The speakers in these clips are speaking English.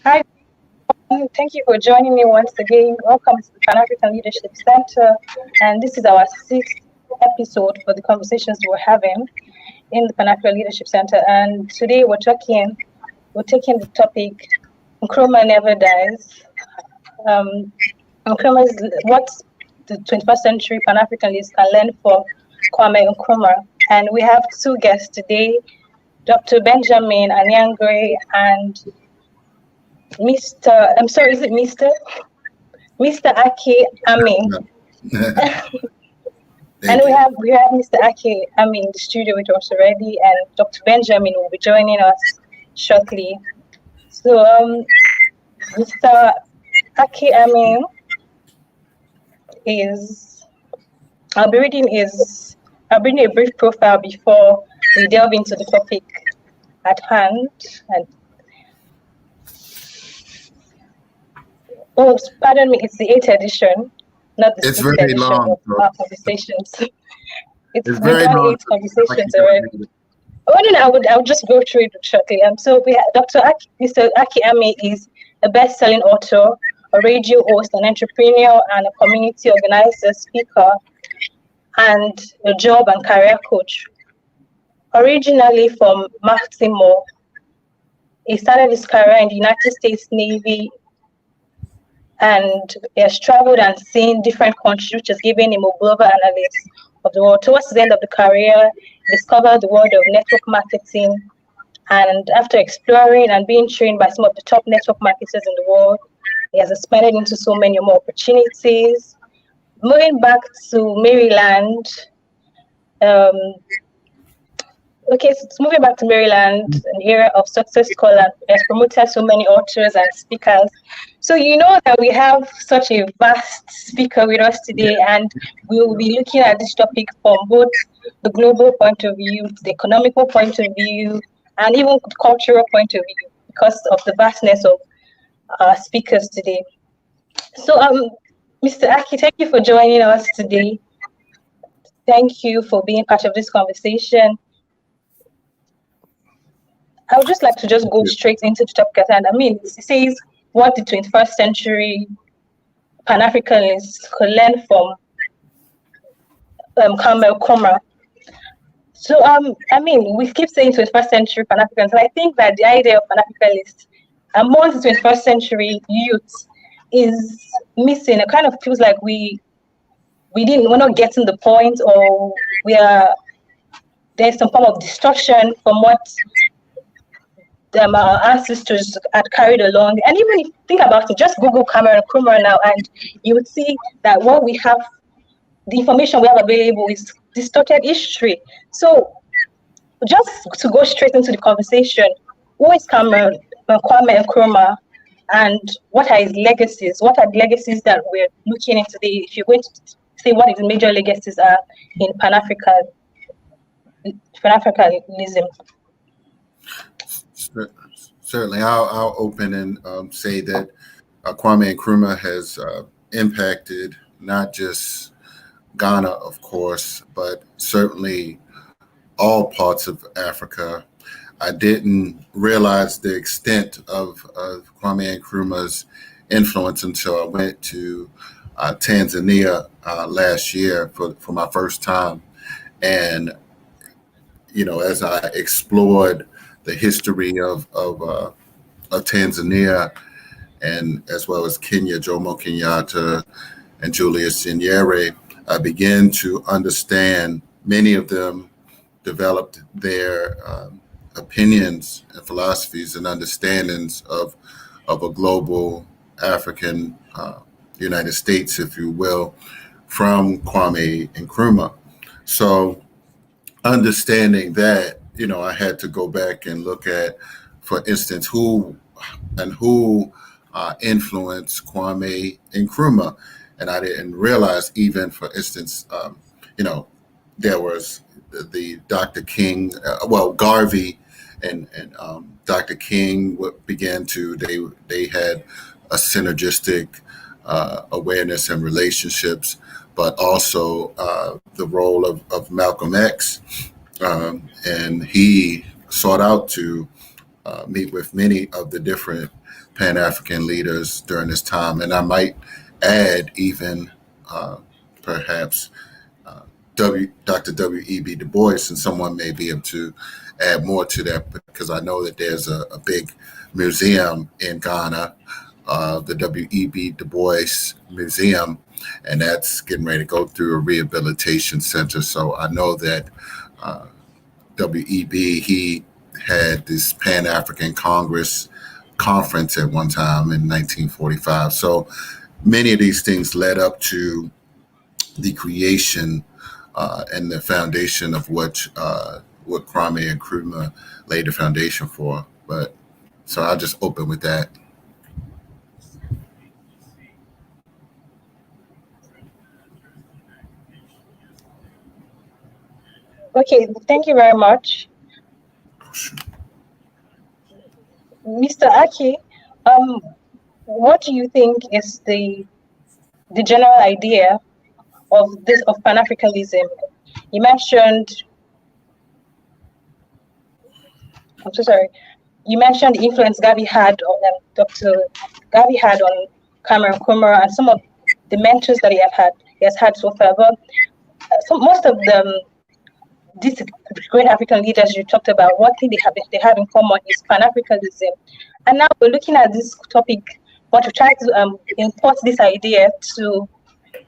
Hi, thank you for joining me once again. Welcome to the Pan African Leadership Center, and this is our sixth episode for the conversations we're having in the Pan African Leadership Center. And today we're taking the topic Nkrumah Never Dies. Nkrumah is what the 21st century Pan Africanists can learn from Kwame Nkrumah. And we have two guests today, Dr. Benjamin Anyagre and Mr. Aki Ami. And we have Mr. Aki Ami in the studio with us already, and Dr. Benjamin will be joining us shortly. So, Mr. Aki Ami I'll be reading a brief profile before we delve into the topic at hand. And pardon me, it's the 8th edition, not the 6th edition long, of our conversations. It's very long. 8 conversations already. I would just go through it shortly. So we have Mr. Aki Ami is a best-selling author, a radio host, an entrepreneur, and a community organizer, speaker, and a job and career coach. Originally from Baltimore, he started his career in the United States Navy, and he has traveled and seen different countries, which has given him a global analysis of the world. Towards the end of the career, he discovered the world of network marketing, and after exploring and being trained by some of the top network marketers in the world, he has expanded into so many more opportunities. Moving back to Maryland, moving back to Maryland, an area of success scholar, has promoted so many authors and speakers. So you know that we have such a vast speaker with us today, and we will be looking at this topic from both the global point of view, the economical point of view, and even the cultural point of view, because of the vastness of our speakers today. So, Mr. Aki, thank you for joining us today. Thank you for being part of this conversation. I would just like to go straight into the topic at hand. It says what the 21st century Pan Africanists could learn from Kwame Nkrumah. So, we keep saying 21st century Pan Africans, and I think that the idea of Pan Africanists among the 21st century youth is missing. It kind of feels like we're not getting the point, or there's some form of distortion from what our ancestors had carried along. And even if you think about it, just Google Kwame Nkrumah now, and you would see that what we have, the information we have available, is distorted history. So just to go straight into the conversation, who is Kwame Nkrumah, and what are his legacies? What are the legacies that we're looking into today? If you're going to say what his major legacies are in Pan Africanism. Certainly, I'll open and say that Kwame Nkrumah has impacted not just Ghana, of course, but certainly all parts of Africa. I didn't realize the extent of Kwame Nkrumah's influence until I went to Tanzania last year for my first time. And, as I explored the history of Tanzania, and as well as Kenya, Jomo Kenyatta and Julius Nyerere, I began to understand many of them developed their opinions and philosophies and understandings of a global African United States, if you will, from Kwame Nkrumah. So understanding that, I had to go back and look at, for instance, who influenced Kwame Nkrumah. And I didn't realize, even, for instance, there was the Dr. King, Garvey and Dr. King they had a synergistic awareness and relationships, but also the role of Malcolm X. And he sought out to meet with many of the different Pan-African leaders during this time. And I might add even perhaps Dr. W.E.B. Du Bois, and someone may be able to add more to that, because I know that there's a big museum in Ghana, the W.E.B. Du Bois Museum, and that's getting ready to go through a rehabilitation center. So I know that W.E.B., he had this Pan-African Congress conference at one time in 1945. So many of these things led up to the creation and the foundation of what Kwame and Nkrumah laid the foundation for. But so I'll just open with that. Okay, thank you very much. Mr. Aki, what do you think is the general idea of Pan-Africanism? You mentioned, I'm so sorry, you mentioned the influence Dr. Gabi had on Kwame Nkrumah and some of the mentors that he has had so far. But most of these great African leaders you talked about, one thing they have in common is Pan-Africanism. And now we're looking at this topic, but to try to import this idea to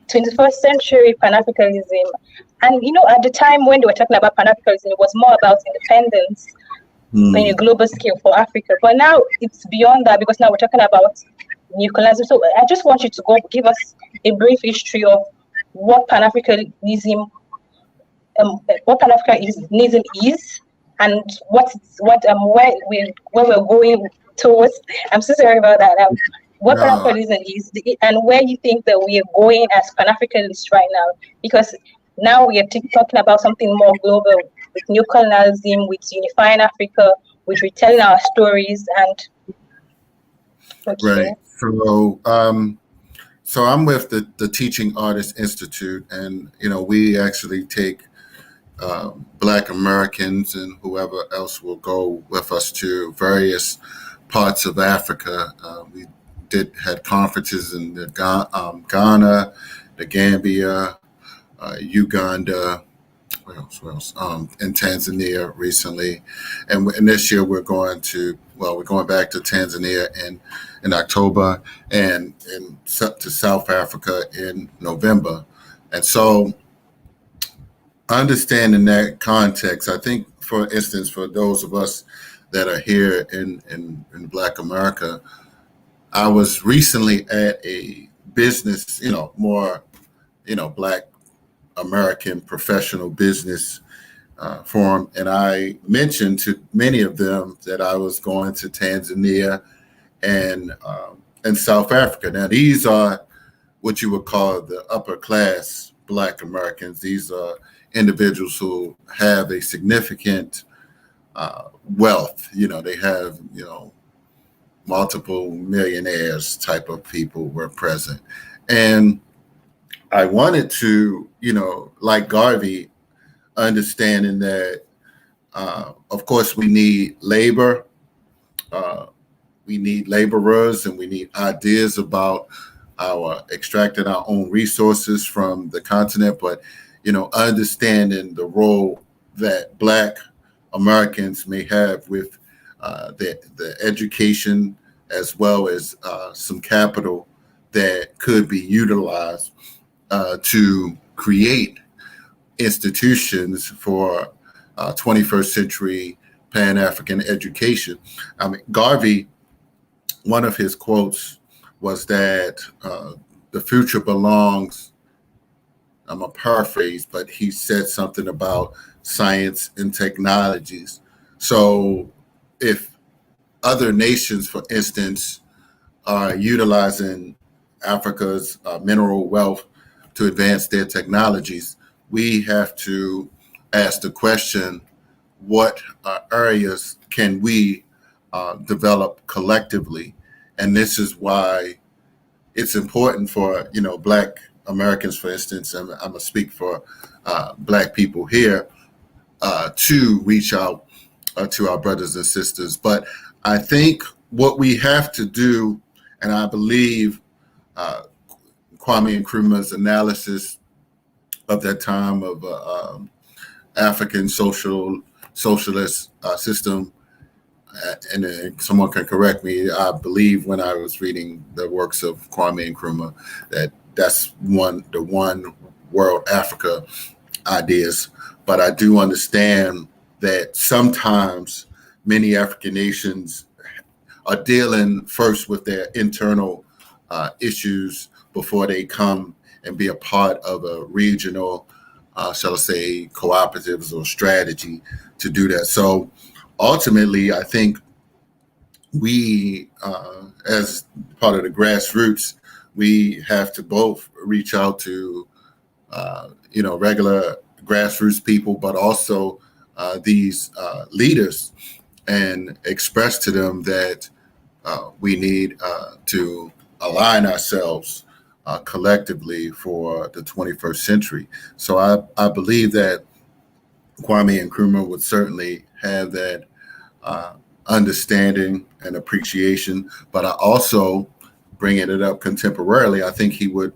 21st century Pan-Africanism. And at the time when they were talking about Pan-Africanism, it was more about independence in a global scale for Africa. But now it's beyond that, because now we're talking about neocolonialism. So I just want you to give us a brief history of what Pan-Africanism is, and where we're going towards. I'm so sorry about that. What Pan-Africanism is, and where you think that we are going as Pan-Africanists right now, because now we are talking about something more global, with neocolonialism, with unifying Africa, with retelling our stories, and right. So I'm with the Teaching Artists Institute, and we actually take Black Americans and whoever else will go with us to various parts of Africa. We had conferences in the Ghana, the Gambia, Uganda, where else? In Tanzania recently, and this year we're going back to Tanzania in October, and to South Africa in November. And so, understanding that context, I think, for instance, for those of us that are here in Black America, I was recently at a business, more, Black American professional business forum, and I mentioned to many of them that I was going to Tanzania and South Africa. Now, these are what you would call the upper class Black Americans. These are individuals who have a significant wealth. They have, multiple millionaires type of people were present. And I wanted to, like Garvey, understanding that, of course, we need labor, we need laborers, and we need ideas about extracting our own resources from the continent, but, understanding the role that Black Americans may have with the education, as well as some capital that could be utilized to create institutions for 21st century Pan-African education. I mean, Garvey, one of his quotes was that the future belongs, I'm a paraphrase, but he said something about science and technologies. So if other nations, for instance, are utilizing Africa's mineral wealth to advance their technologies, we have to ask the question, what areas can we develop collectively? And this is why it's important for, Black Americans, for instance, and I'm gonna speak for Black people here, to reach out to our brothers and sisters. But I think what we have to do, and I believe Kwame Nkrumah's analysis of that time of African socialist system, and someone can correct me. I believe when I was reading the works of Kwame Nkrumah that's the one world Africa ideas. But I do understand that sometimes many African nations are dealing first with their internal issues before they come and be a part of a regional, shall I say, cooperatives or strategy to do that. So ultimately, I think we, as part of the grassroots, we have to both reach out to, regular grassroots people, but also these leaders, and express to them that we need to align ourselves collectively for the 21st century. So I believe that Kwame Nkrumah would certainly have that understanding and appreciation, but I also, bringing it up contemporarily, I think he would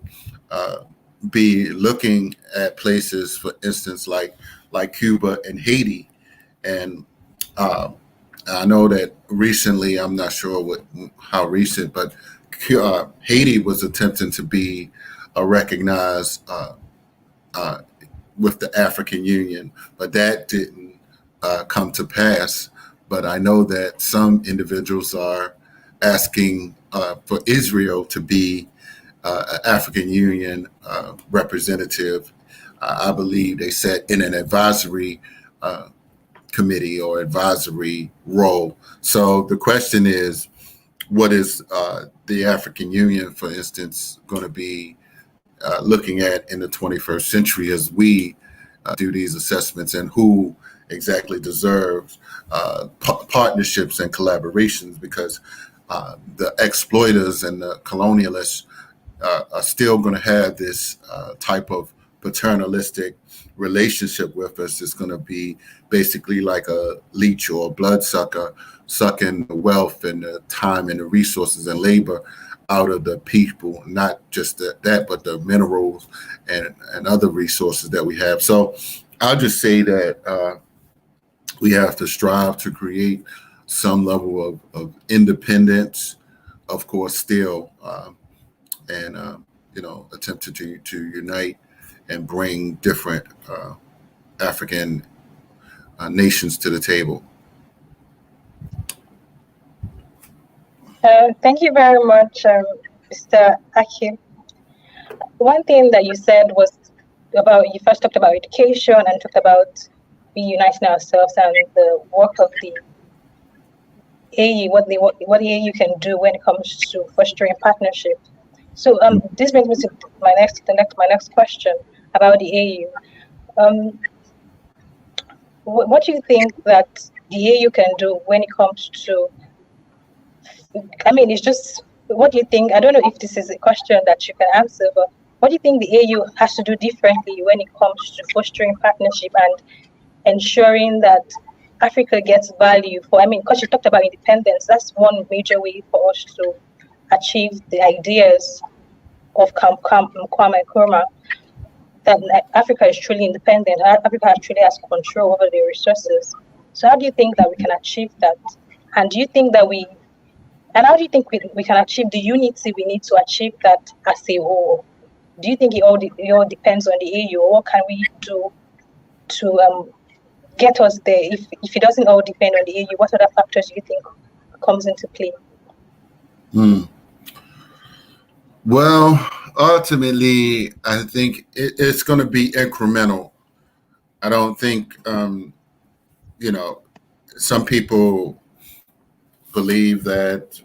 be looking at places, for instance, like Cuba and Haiti. And I know that recently, I'm not sure how recent, but Haiti was attempting to be recognized with the African Union, but that didn't come to pass. But I know that some individuals are asking for Israel to be an African Union representative. I believe they said in an advisory committee or advisory role. So the question is, what is the African Union, for instance, going to be looking at in the 21st century as we do these assessments, and who exactly deserves partnerships and collaborations? Because the exploiters and the colonialists are still going to have this type of paternalistic relationship with us. It's going to be basically like a leech or a bloodsucker, sucking the wealth and the time and the resources and labor out of the people, not just that, but the minerals and other resources that we have. So I'll just say that we have to strive to create some level of independence, of course, still, and attempt to unite and bring different African nations to the table. Thank you very much, Mr. Aki. One thing that you said was you first talked about education and talked about reuniting ourselves and the work of the AU, what the AU can do when it comes to fostering partnership. So this brings me to my next question about the AU. What do you think that the AU can do when it comes to? I mean, it's just, what do you think? I don't know if this is a question that you can answer, but what do you think the AU has to do differently when it comes to fostering partnership and ensuring that Africa gets value for? I mean, because you talked about independence, that's one major way for us to achieve the ideas of Kwame Nkrumah, that Africa is truly independent. Africa actually has control over their resources. So how do you think that we can achieve that? And do you think that how do you think we can achieve the unity we need to achieve that as a whole? Do you think it all depends on the AU, or what can we do to get us there? If it doesn't all depend on the AU, what other factors do you think comes into play? Well, ultimately, I think it's going to be incremental. I don't think, some people believe that,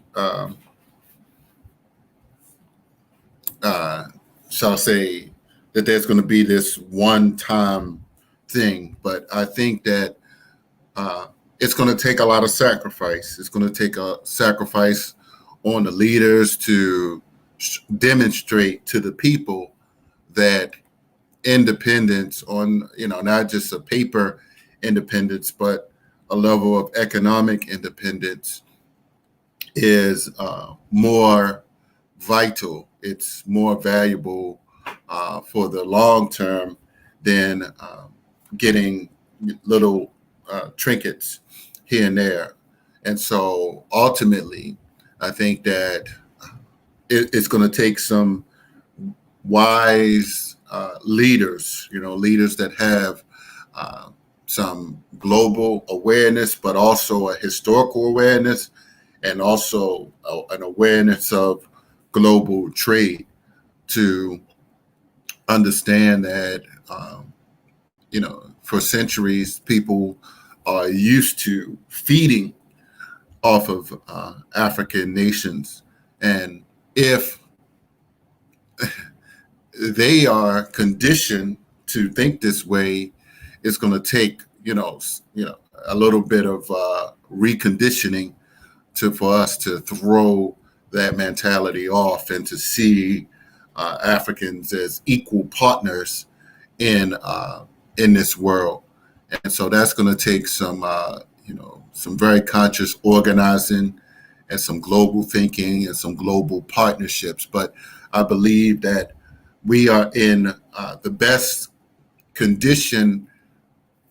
shall I say, that there's going to be this one-time thing. But I think that it's going to take a lot of sacrifice. It's going to take a sacrifice on the leaders to demonstrate to the people that independence on, not just a paper independence, but a level of economic independence is more vital. It's more valuable for the long term than getting little trinkets here and there. And so ultimately, I think that it's going to take some wise leaders, leaders that have some global awareness, but also a historical awareness, and also an awareness of global trade, to understand that, for centuries, people are used to feeding off of African nations. And if they are conditioned to think this way, it's going to take, a little bit of reconditioning for us to throw that mentality off and to see Africans as equal partners in this world. And so that's going to take some very conscious organizing and some global thinking and some global partnerships. But I believe that we are in the best condition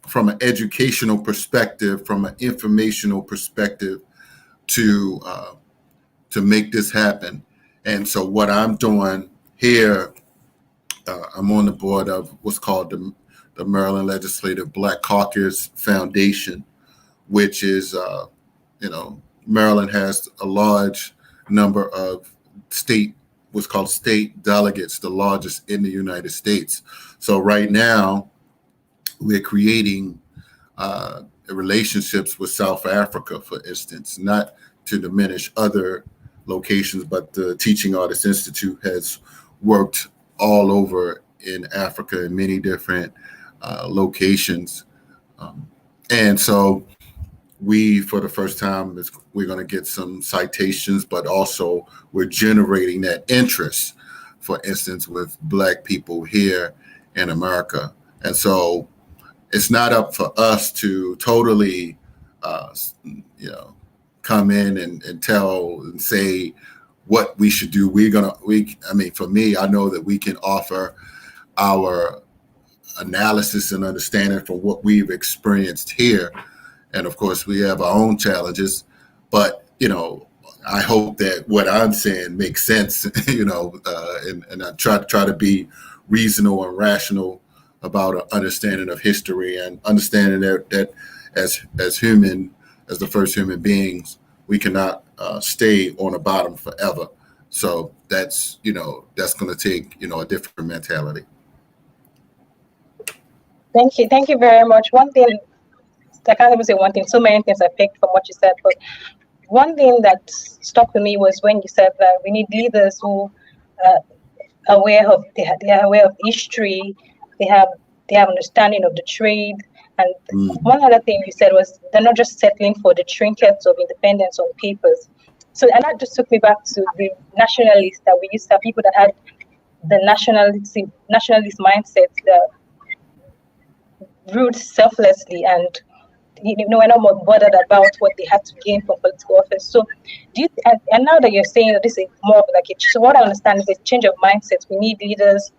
from an educational perspective, from an informational perspective, to make this happen. And so what I'm doing here, I'm on the board of what's called the Maryland Legislative Black Caucus Foundation, which is, Maryland has a large number of what's called state delegates, the largest in the United States. So right now, we're creating relationships with South Africa, for instance, not to diminish other locations, but the Teaching Artists Institute has worked all over in Africa in many different locations. And so we, for the first time, we're going to get some citations, but also we're generating that interest, for instance, with Black people here in America. And so it's not up for us to totally, come in and tell and say what we should do. For me, I know that we can offer our analysis and understanding from what we've experienced here. And of course, we have our own challenges, but, I hope that what I'm saying makes sense, and I try to be reasonable and rational about an understanding of history, and understanding that as the first human beings, we cannot stay on the bottom forever. So that's going to take, a different mentality. Thank you very much. One thing, I can't even say one thing, so many things I picked from what you said, but one thing that stuck with me was when you said that we need leaders who are aware of history, they have understanding of the trade. And one other thing you said was they're not just settling for the trinkets of independence on papers. So, and that just took me back to the nationalists that we used to have, people that had the nationalist mindset that ruled selflessly, and we're not more bothered about what they had to gain from political office. So, and now that you're saying that this is more of like so what I understand is a change of mindset. We need leaders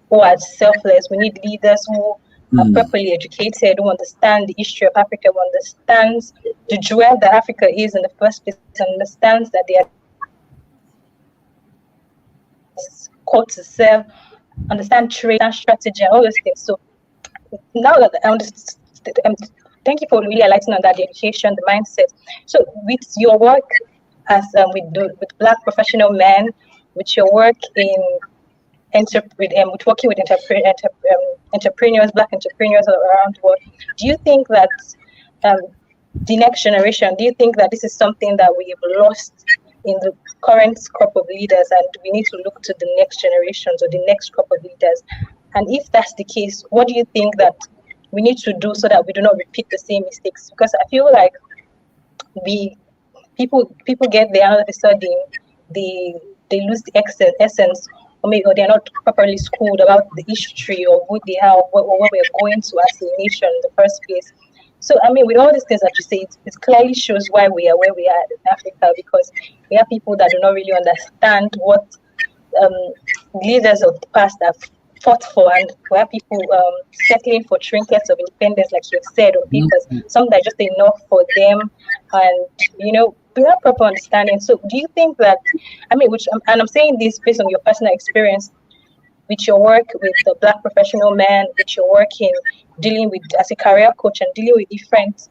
who are selfless. We need leaders who are properly educated, who understand the history of Africa, who understands the jewel that Africa is in the first place, and understands that they are called to serve, understand trade and strategy and all those things. So now that I understand, thank you for really highlighting on that, the education, the mindset. So with your work as with Black professional men, with your work with working with entrepreneurs, Black entrepreneurs around the world, do you think that the next generation, do you think that this is something that we've lost in the current crop of leaders, and we need to look to the next generations or the next crop of leaders? And if that's the case, what do you think that we need to do so that we do not repeat the same mistakes? Because I feel like people get there, all of a sudden they lose the essence, or they're not properly schooled about the history of who they are, or what we're going to as a nation in the first place. So, I mean, with all these things that you say, it clearly shows why we are where we are in Africa, because we have people that do not really understand what leaders of the past have fought for, and we have people settling for trinkets of independence, like you said, on papers, something that's just enough for them, and without proper understanding. So, do you think that, I mean, and I'm saying this based on your personal experience with your work with the Black professional man, with your work in dealing with as a career coach and dealing with different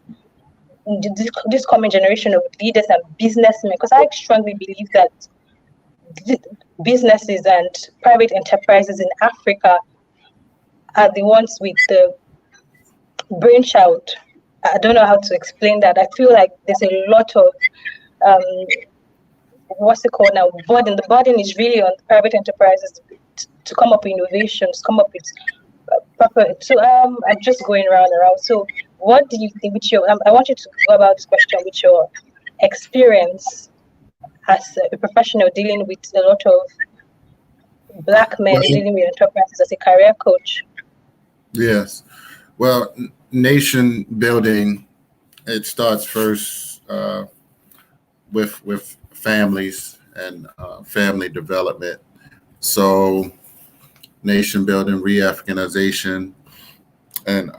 this coming generation of leaders and businessmen, because I strongly believe that businesses and private enterprises in Africa are the ones with the brainchild. I don't know how to explain that. I feel like there's a lot of what's it called now? Burden. The burden is really on private enterprises to come up with innovations, come up with proper. So I'm just going around. So what do you think? I want you to go about this question with your experience as a professional dealing with a lot of Black men dealing with enterprises as a career coach. Yes. Well, nation building, it starts first with families and family development. So nation building, re-Africanization, and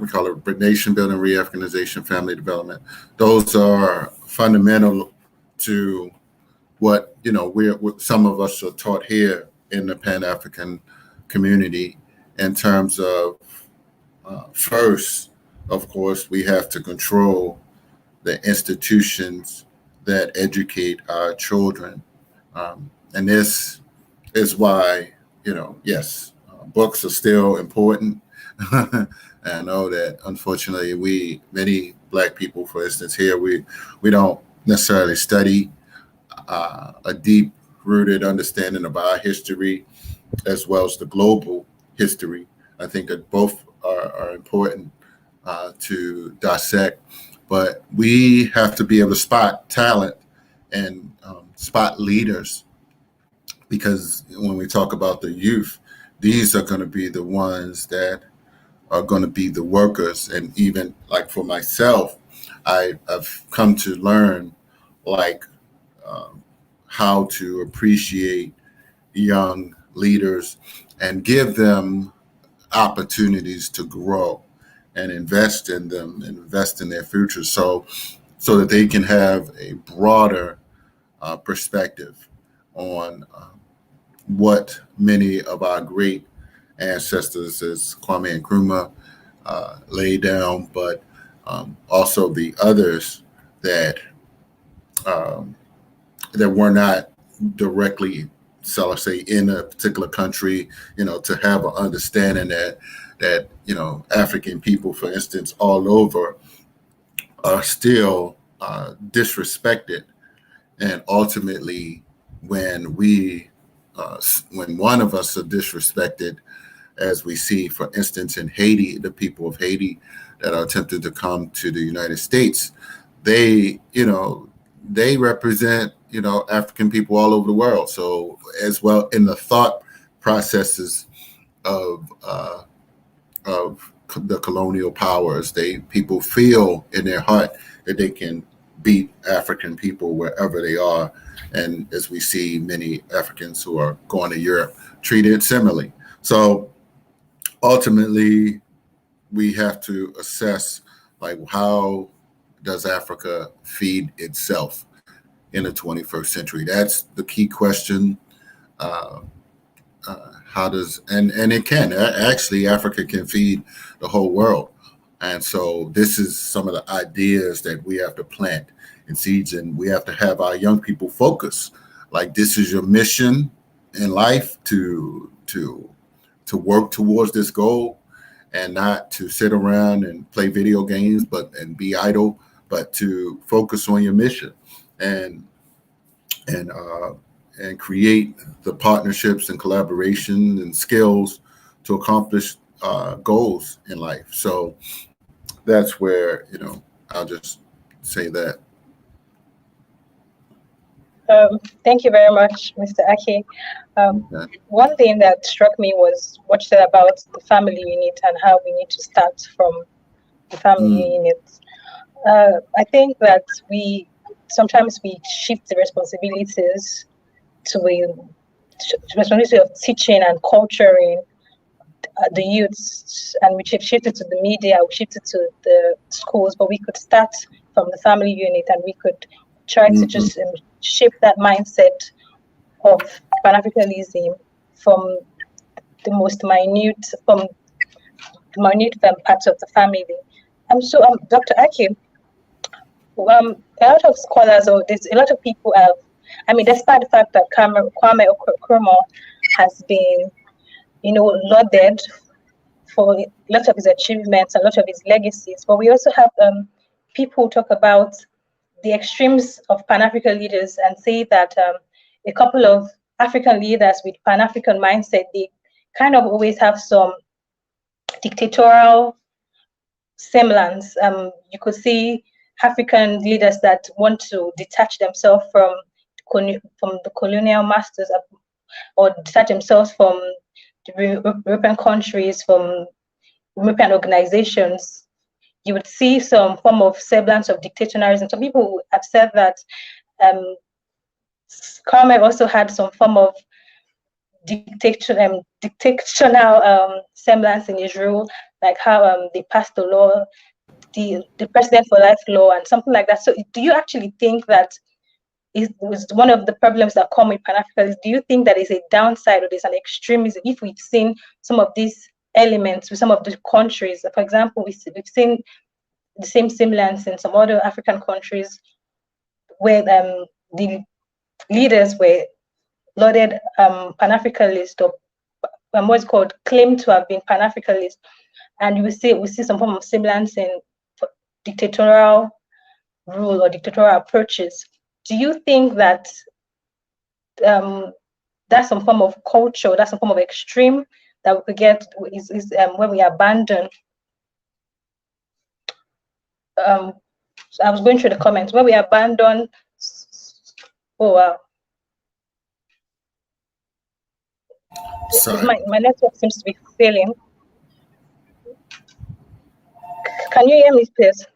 we call it nation building, re-Africanization, family development. Those are fundamental to what some of us are taught here in the Pan African community in terms of first, of course, we have to control the institutions that educate our children, and this is why yes, books are still important. And I know that unfortunately many Black people, for instance, here we don't necessarily study a deep rooted understanding of our history as well as the global history. I think that both are important to dissect, but we have to be able to spot talent and spot leaders, because when we talk about the youth, these are going to be the ones that are going to be the workers. And even like for myself, I've come to learn how to appreciate young leaders and give them opportunities to grow and invest in them, invest in their future, so that they can have a broader perspective on what many of our great ancestors, as Kwame Nkrumah laid down, but also the others that were not directly, shall I say, in a particular country, to have an understanding that African people, for instance, all over are still disrespected. And ultimately, when one of us are disrespected, as we see, for instance, in Haiti, the people of Haiti that are attempting to come to the United States, they represent, African people all over the world. So as well in the thought processes of the colonial powers, people feel in their heart that they can beat African people wherever they are. And as we see, many Africans who are going to Europe treated similarly. So ultimately, we have to assess, how does Africa feed itself in the 21st century? That's the key question. How does, and it can, actually, Africa can feed the whole world. And so this is some of the ideas that we have to plant in seeds, and we have to have our young people focus. This is your mission in life, to work towards this goal, and not to sit around and play video games and be idle, but to focus on your mission and create the partnerships and collaboration and skills to accomplish goals in life. So that's where, I'll just say that. Thank you very much, Mr. Aki. One thing that struck me was what you said about the family unit and how we need to start from the family unit. I think that sometimes we shift the responsibilities to the responsibility of teaching and culturing the youths, and we shifted to the media, we shifted to the schools, but we could start from the family unit, and we could try to just shape that mindset of Pan-Africanism from the most minute, parts of the family. So, Dr. Aki, a lot of scholars, or there's a lot of people have, despite the fact that Kwame Nkrumah has been, lauded for a lot of his achievements, a lot of his legacies, but we also have people talk about the extremes of Pan-African leaders and say that a couple of African leaders with Pan-African mindset, they kind of always have some dictatorial semblance. You could see African leaders that want to detach themselves from the colonial masters, or detach themselves from the European countries, from European organizations. You would see some form of semblance of dictatorialism. Some people have said that Kwame also had some form of dictatorial semblance in his rule, like how they passed the law, the President for Life law, and something like that. So, do you actually think that was one of the problems that come with Pan-Africanism? Do you think that is a downside, or there's an extremism? If we've seen some of these elements with some of the countries, for example, we've seen the same semblance in some other African countries where the leaders were lauded Pan-Africanist, or what's called claimed to have been Pan-Africanist, and we see some form of semblance in dictatorial rule or dictatorial approaches. Do you think that that's some form of culture, that's some form of extreme that we could get is when we abandon? I was going through the comments where we abandon. Oh wow! Sorry. My network seems to be failing. Can you hear me, please?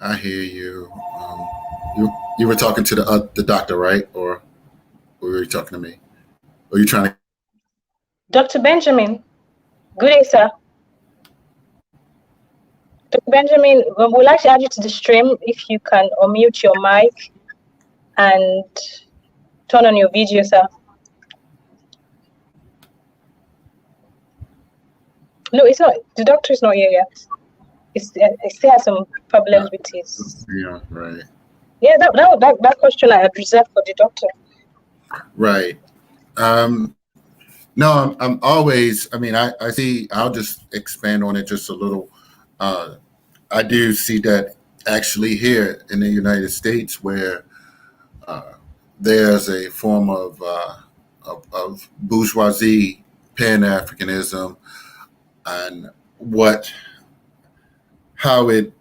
I hear you. You were talking to the doctor, right? Or were you talking to me? Or are you trying to? Dr. Benjamin, good day, sir. Dr. Benjamin, we'd like to add you to the stream. If you can unmute your mic and turn on your video, sir. No, it's not. The doctor is not here yet. It still has some problems with his. Yeah, right. Yeah, that question I had reserved for the doctor. Right. No, I'm always. I see. I'll just expand on it just a little. I do see that actually here in the United States, where there's a form of bourgeoisie Pan Africanism, and how it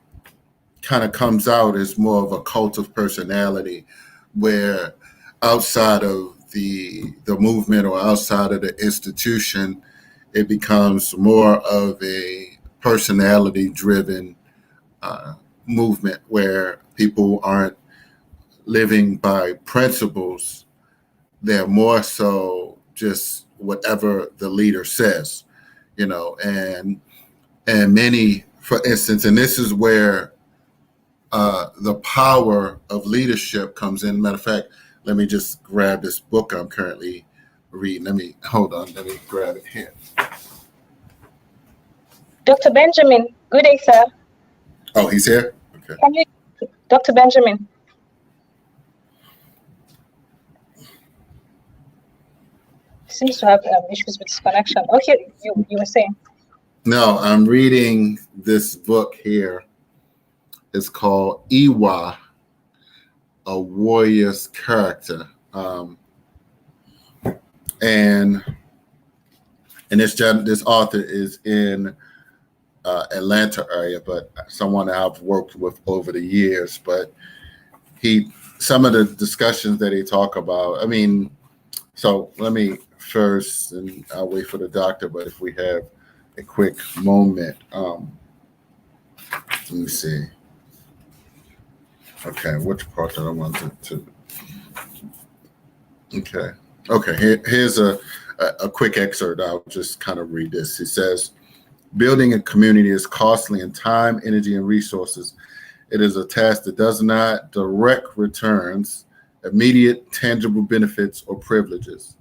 kind of comes out is more of a cult of personality, where outside of the movement or outside of the institution, it becomes more of a personality driven movement where people aren't living by principles. They're more so just whatever the leader says, and many, for instance, and this is where the power of leadership comes in. Matter of fact, let me just grab this book I'm currently reading. Let me grab it here. Dr. Benjamin, good day, sir. Oh, he's here? Okay. Can you, Dr. Benjamin? Seems to have issues with his connection. Okay, you were saying. No, I'm reading this book here. It's called Iwa, A Warrior's Character. And this author is in Atlanta area, but someone I've worked with over the years. But some of the discussions that he talk about, so let me first, and I'll wait for the doctor, but if we have a quick moment. Let me see. Okay, which part that I wanted to. Okay. Here's a quick excerpt. I'll just kind of read this. It says, "Building a community is costly in time, energy, and resources. It is a task that does not direct returns, immediate tangible benefits, or privileges.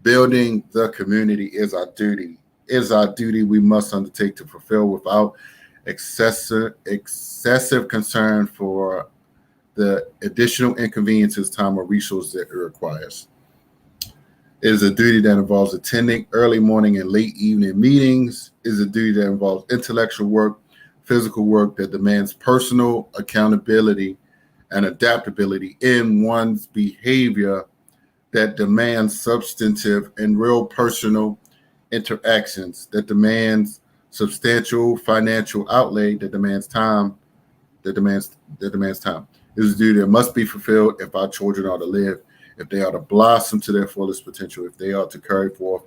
Building the community is our duty. We must undertake to fulfill without excessive concern for the additional inconveniences, time, or resources that it requires. It is a duty that involves attending early morning and late evening meetings. It is a duty that involves intellectual work, physical work that demands personal accountability and adaptability in one's behavior, that demands substantive and real personal interactions, that demands substantial financial outlay, that demands time, that demands time. It is a duty that must be fulfilled if our children are to live, if they are to blossom to their fullest potential, if they are to carry forth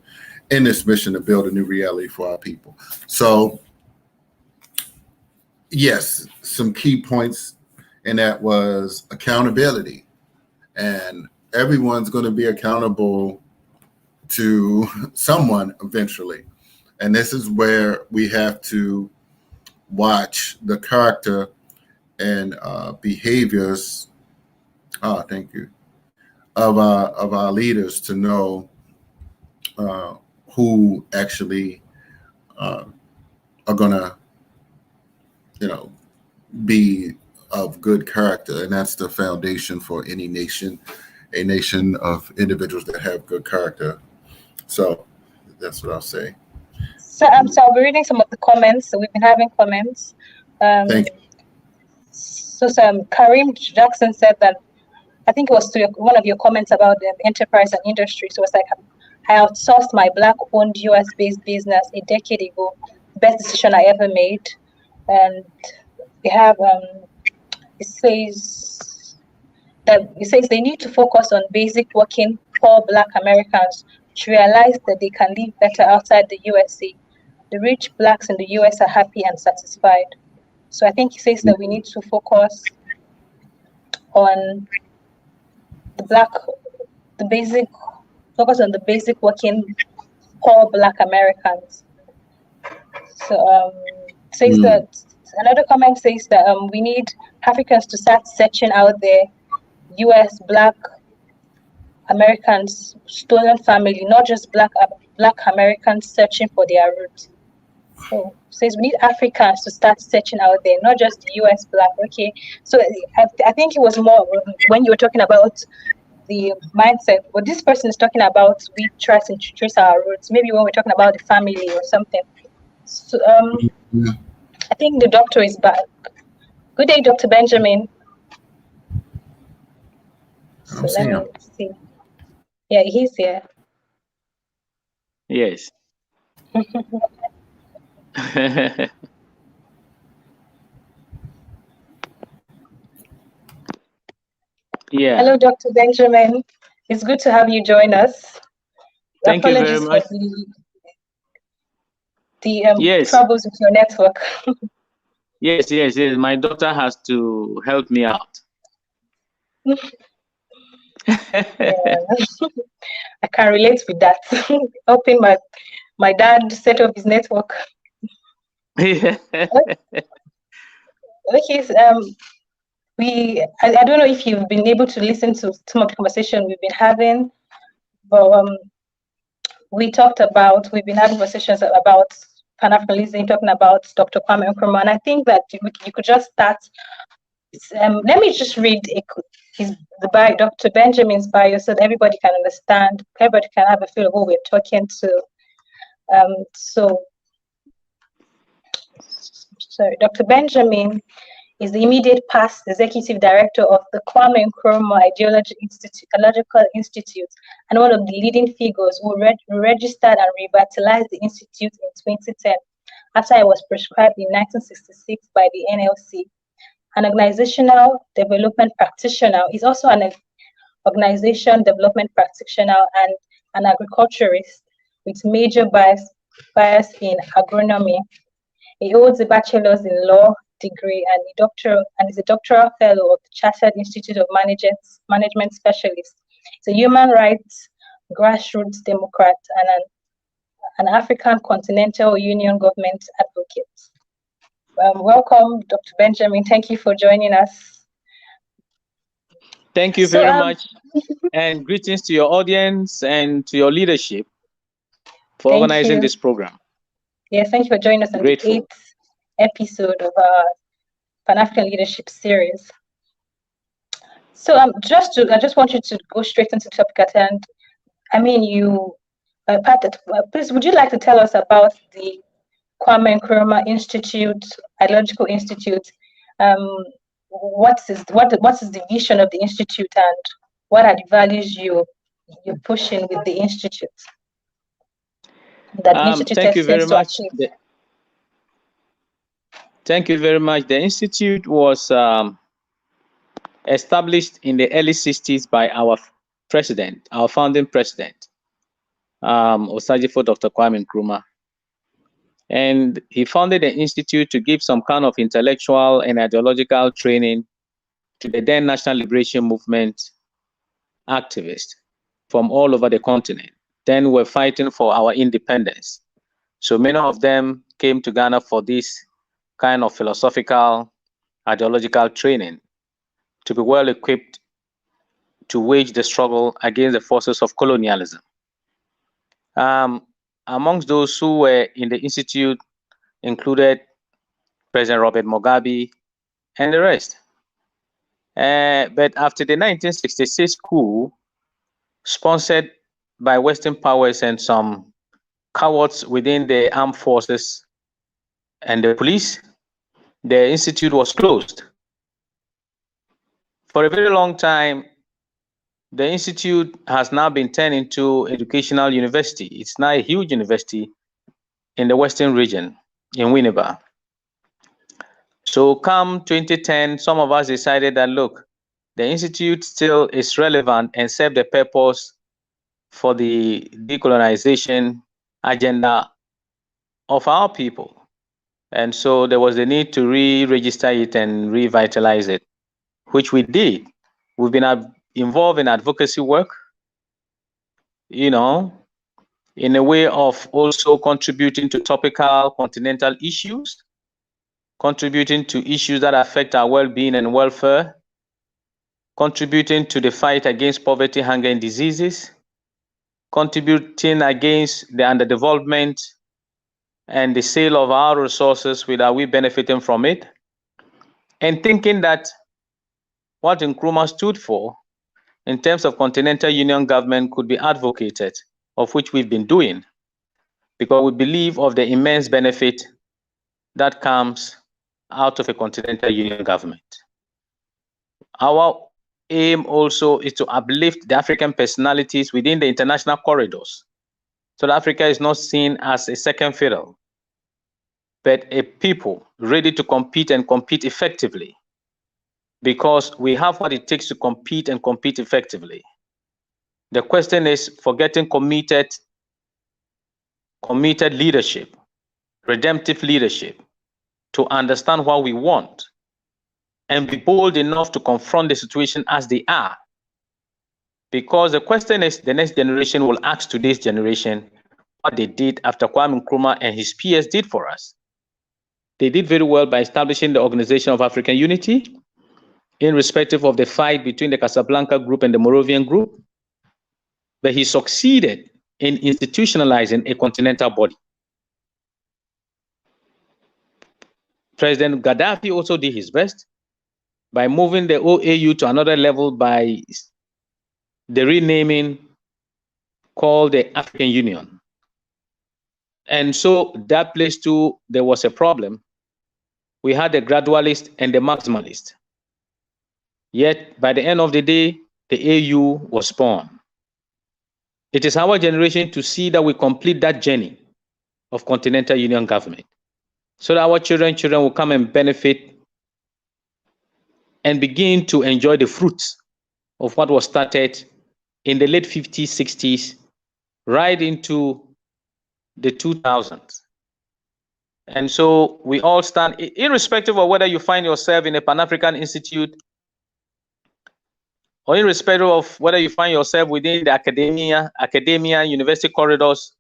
in this mission to build a new reality for our people." So, yes, some key points in that was accountability. And everyone's going to be accountable to someone eventually. And this is where we have to watch the character and behaviors, thank you, of our leaders to know who actually are gonna, be of good character, and that's the foundation for any nation, a nation of individuals that have good character. So that's what I'll say. So I'll be reading some of the comments. So we've been having comments. Thank you. So Karim Jackson said that, I think it was to one of your comments about the enterprise and industry. So it's like, I outsourced my Black-owned US-based business a decade ago. Best decision I ever made. And we have, it says they need to focus on basic working poor Black Americans to realize that they can live better outside the USA. The rich Blacks in the US are happy and satisfied. So I think he says that we need to focus on the basic working poor Black Americans. So says that another comment says that we need Africans to start searching out their US Black Americans stolen family, not just Black Americans searching for their roots. So says we need Africans to start searching out there, not just US Black. Okay, so I think it was more when you were talking about the mindset. What this person is talking about, we try to trace our roots. Maybe when we're talking about the family or something. So I think the doctor is back. Good day, Dr. Benjamin. So let me see. Yeah, he's here. Yes. Yeah. Hello, Dr. Benjamin. It's good to have you join us. Thank you very much. The troubles with your network. Yes. My daughter has to help me out. Yeah. I can relate with that. Helping my dad set up his network. Yeah. Okay. I don't know if you've been able to listen to some of the conversation we've been having, but we've been having conversations about Pan Africanism, talking about Dr. Kwame Nkrumah, and I think that you could just start. Let me just read Dr. Benjamin's bio so that everybody can understand, everybody can have a feel of who we're talking to. Dr. Benjamin is the immediate past executive director of the Kwame Nkrumah Ideological Institute and one of the leading figures who registered and revitalized the institute in 2010 after it was prescribed in 1966 by the NLC. An organizational development practitioner, is also an organization development practitioner and an agriculturist with major bias qualifiers in agronomy. He holds a bachelor's in law degree and is a doctoral fellow of the Chartered Institute of Management Specialists. He's a human rights grassroots democrat and an African Continental Union government advocate. Welcome, Dr. Benjamin. Thank you for joining us. Thank you very much, and greetings to your audience and to your leadership for organizing this program. Yes, thank you for joining us on the 8th episode of our Pan-African Leadership Series. So I just want you to go straight into the topic at hand. I mean, please, would you like to tell us about the Kwame Nkrumah Institute, Ideological Institute? What is the vision of the institute, and what are the values you're pushing with the institute? Thank you very much. Thank you very much. The institute was established in the early 60s by our president, our founding president, Osajifo Dr. Kwame Nkrumah. And he founded the institute to give some kind of intellectual and ideological training to the then National Liberation Movement activists from all over the continent. Then were fighting for our independence. So many of them came to Ghana for this kind of philosophical, ideological training to be well equipped to wage the struggle against the forces of colonialism. Amongst those who were in the institute included President Robert Mugabe and the rest. But after the 1966 coup, sponsored by Western powers and some cowards within the armed forces and the police, the institute was closed. For a very long time, the institute has now been turned into educational university. It's now a huge university in the Western region, in Winneba. So come 2010, some of us decided that, look, the institute still is relevant and serve the purpose for the decolonization agenda of our people. And so there was the need to re-register it and revitalize it, which we did. We've been involved in advocacy work, in a way of also contributing to topical continental issues, contributing to issues that affect our well-being and welfare, contributing to the fight against poverty, hunger, and diseases, contributing against the underdevelopment and the sale of our resources without we benefiting from it, and thinking that what Nkrumah stood for in terms of continental union government could be advocated, of which we've been doing, because we believe of the immense benefit that comes out of a continental union government. Our aim also is to uplift the African personalities within the international corridors, so that Africa is not seen as a second fiddle, but a people ready to compete and compete effectively, because we have what it takes to compete and compete effectively. The question is for getting committed leadership, redemptive leadership, to understand what we want and be bold enough to confront the situation as they are. Because the question is, the next generation will ask today's generation what they did after Kwame Nkrumah and his peers did for us. They did very well by establishing the Organization of African Unity, irrespective of the fight between the Casablanca group and the Moravian group. But he succeeded in institutionalizing a continental body. President Gaddafi also did his best by moving the OAU to another level by the renaming called the African Union. And so that place too, there was a problem. We had the gradualist and the maximalist. Yet by the end of the day, the AU was born. It is our generation to see that we complete that journey of continental union government, so that our children will come and benefit and begin to enjoy the fruits of what was started in the late 50s, 60s, right into the 2000s. And so we all stand, irrespective of whether you find yourself in a Pan-African institute or irrespective of whether you find yourself within the academia, university corridors,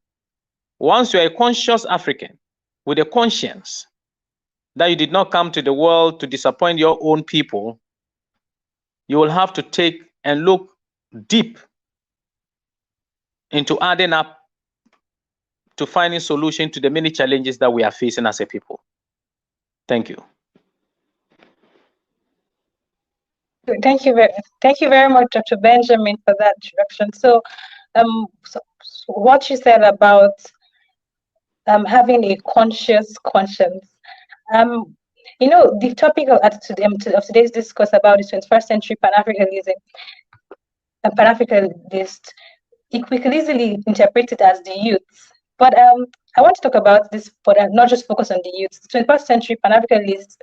once you're a conscious African with a conscience that you did not come to the world to disappoint your own people, you will have to take and look deep into adding up to finding solution to the many challenges that we are facing as a people. Thank you. Thank you very much, Dr. Benjamin, for that introduction. So, so what you said about having a conscious conscience, you know, the topic of today's discourse about the 21st century Pan-Africanism, Pan-Africanist, we could easily interpret it as the youth. But I want to talk about this, but not just focus on the youth. 21st century Pan-Africanists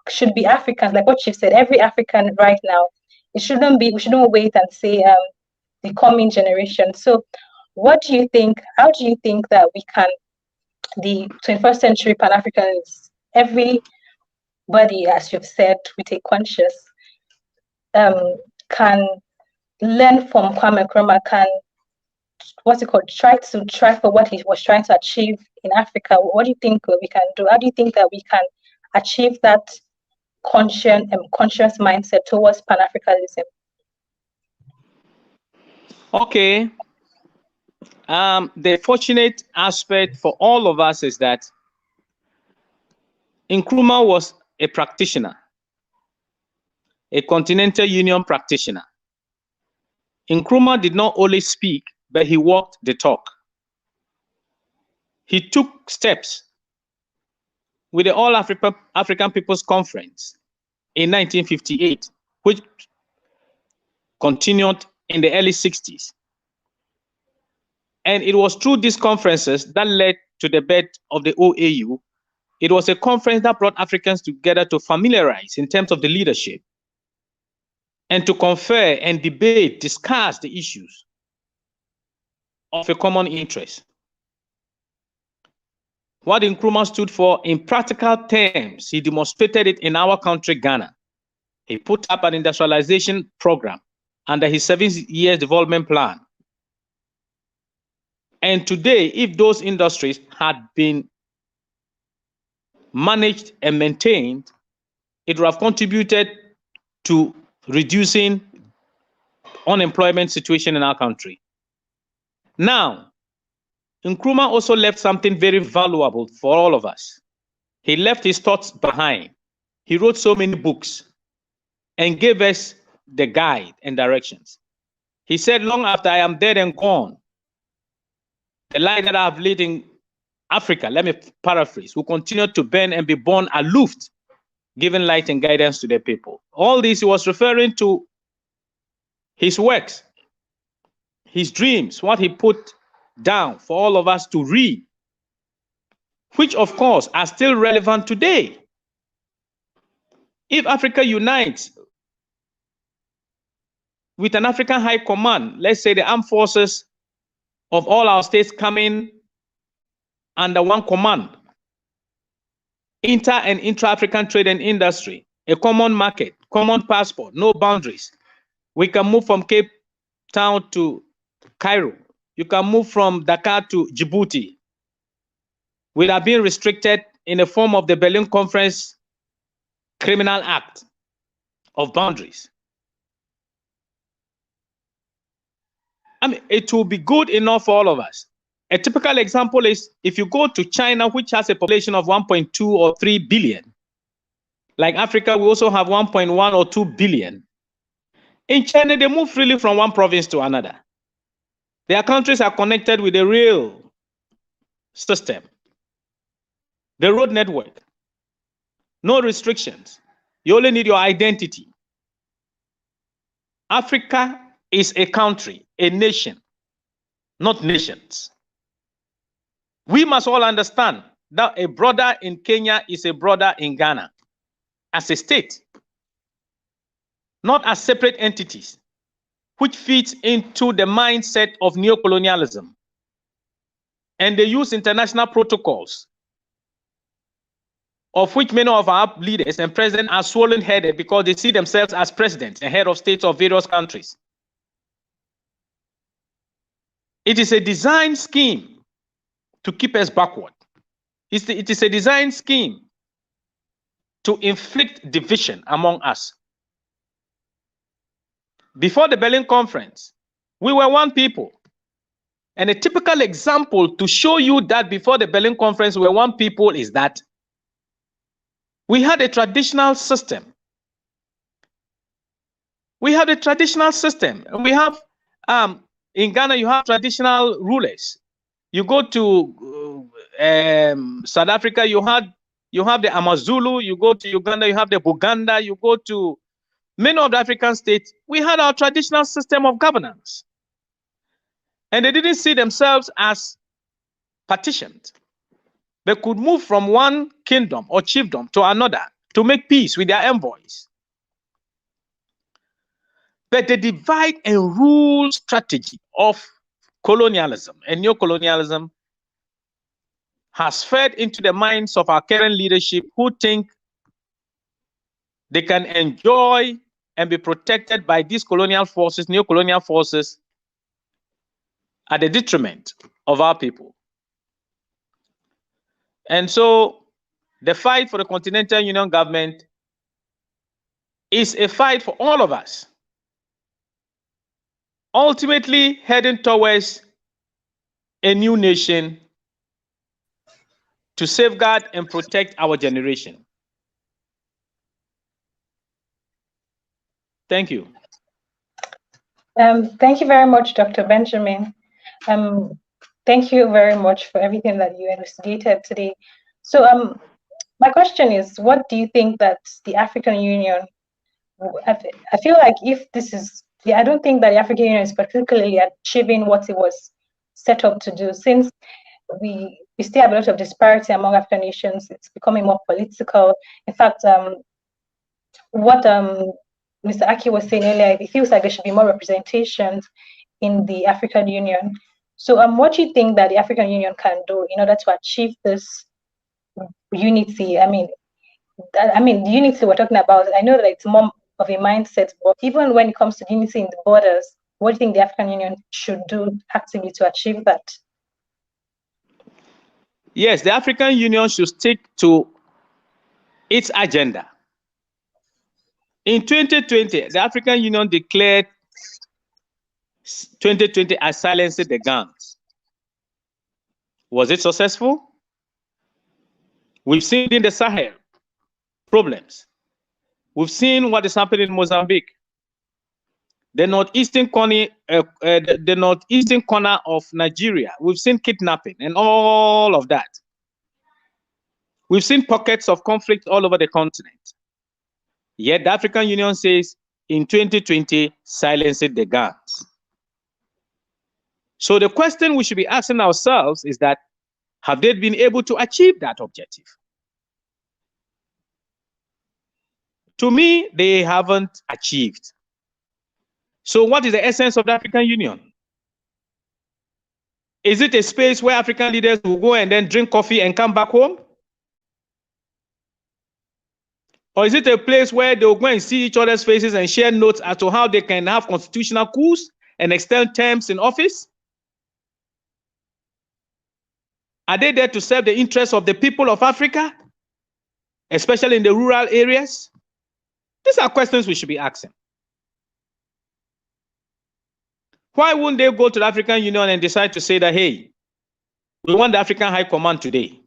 should be Africans, like what Chief said, every African right now. We shouldn't wait and say the coming generation. So what do you think, how do you think that we can, the 21st century Pan-Africans, everybody, as you've said, with a conscious, can learn from Kwame Nkrumah, can, try for what he was trying to achieve in Africa? What do you think we can do? How do you think that we can achieve that conscious mindset towards Pan-Africanism? Okay. The fortunate aspect for all of us is that Nkrumah was a practitioner, a Continental Union practitioner. Nkrumah did not only speak, but he walked the talk. He took steps with the All African People's Conference in 1958, which continued in the early 60s. And it was through these conferences that led to the birth of the OAU. It was a conference that brought Africans together to familiarize in terms of the leadership and to confer and debate, discuss the issues of a common interest. What Nkrumah stood for in practical terms, he demonstrated it in our country, Ghana. He put up an industrialization program under his 7-year development plan. And today, if those industries had been managed and maintained, it would have contributed to reducing unemployment situation in our country. Now, Nkrumah also left something very valuable for all of us. He left his thoughts behind. He wrote so many books and gave us the guide and directions. He said, long after I am dead and gone, the light that I have lit in Africa, let me paraphrase, will continue to burn and be born aloof, giving light and guidance to the people. All this he was referring to his works, his dreams, what he put down for all of us to read, which of course are still relevant today. If Africa unites with an African high command, let's say the armed forces of all our states coming under one command, inter and intra-African trade and industry, a common market, common passport, no boundaries. We can move from Cape Town to Cairo. You can move from Dakar to Djibouti without being restricted in the form of the Berlin Conference Criminal Act of boundaries. I mean, it will be good enough for all of us. A typical example is if you go to China, which has a population of 1.2 or 3 billion. Like Africa, we also have 1.1 or 2 billion. In China, they move freely from one province to another. Their countries are connected with a real system. The road network, no restrictions. You only need your identity. Africa is a country, a nation, not nations. We must all understand that a brother in Kenya is a brother in Ghana as a state, not as separate entities, which fits into the mindset of neocolonialism. and they use international protocols, of which many of our leaders and presidents are swollen-headed because they see themselves as presidents and head of states of various countries. It is a design scheme to keep us backward. It is a design scheme to inflict division among us. Before the Berlin Conference, we were one people. And a typical example to show you that before the Berlin Conference we were one people is that we had a traditional system. We have a traditional system. We have, in Ghana, you have traditional rulers. You go to South Africa, you have the Amazulu. You go to Uganda, you have the Buganda. You go to many of the African states, we had our traditional system of governance. And they didn't see themselves as partitioned. They could move from one kingdom or chiefdom to another to make peace with their envoys. But the divide and rule strategy of colonialism and neocolonialism has fed into the minds of our current leadership, who think they can enjoy and be protected by these colonial forces, neocolonial forces, at the detriment of our people. And so the fight for the Continental Union government is a fight for all of us, ultimately heading towards a new nation to safeguard and protect our generation. Thank you. Thank you very much, Dr. Benjamin. Thank you very much for everything that you elucidated today. So my question is, what do you think that the African Union, I feel like if this is, I don't think that the African Union is particularly achieving what it was set up to do, since we still have a lot of disparity among African nations. It's becoming more political. In fact, what Mr. Aki was saying earlier, it feels like there should be more representations in the African Union. So what do you think that the African Union can do in order to achieve this unity? I mean, the unity we're talking about, I know that it's more of a mindset, but even when it comes to unity in the borders, what do you think the African Union should do actively to achieve that? Yes, the African Union should stick to its agenda. In 2020, the African Union declared 2020 as silencing the guns. Was it successful? We've seen in the Sahel problems. We've seen what is happening in Mozambique. The northeastern corner of Nigeria. We've seen kidnapping and all of that. We've seen pockets of conflict all over the continent. Yet the African Union says in 2020, silencing the guns. So the question we should be asking ourselves is that, have they been able to achieve that objective? To me, they haven't achieved. So what is the essence of the African Union? Is it a space where African leaders will go and then drink coffee and come back home? Or is it a place where they'll go and see each other's faces and share notes as to how they can have constitutional coups and extend terms in office? Are they there to serve the interests of the people of Africa, especially in the rural areas? These are questions we should be asking. Why wouldn't they go to the African Union and decide to say that, hey, we want the African High Command today?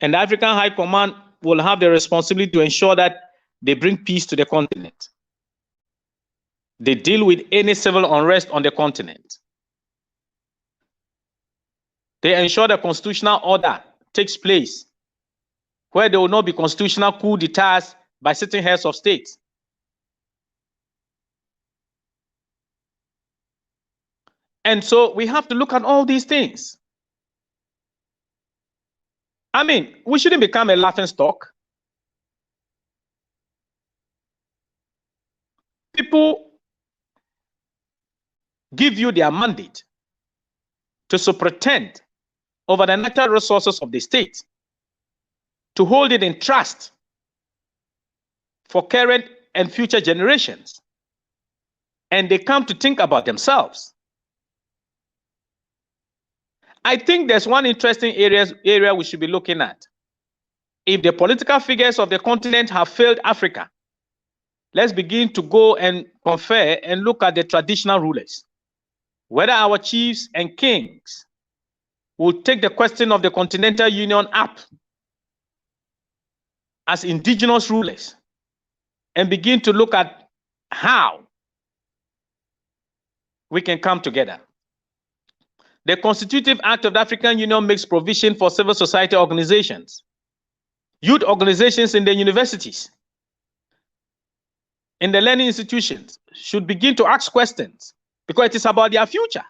And the African High Command will have the responsibility to ensure that they bring peace to the continent. They deal with any civil unrest on the continent. They ensure the constitutional order takes place, where there will not be constitutional coup d'etats by sitting heads of state. And so we have to look at all these things. I mean, we shouldn't become a laughingstock. People give you their mandate to superintend over the natural resources of the state, to hold it in trust for current and future generations. And they come to think about themselves. I think there's one interesting area we should be looking at. If the political figures of the continent have failed Africa, let's begin to go and confer and look at the traditional rulers. Whether our chiefs and kings will take the question of the Continental Union up as indigenous rulers and begin to look at how we can come together. The Constitutive Act of the African Union makes provision for civil society organizations, youth organizations in the universities, in the learning institutions should begin to ask questions because it is about their future.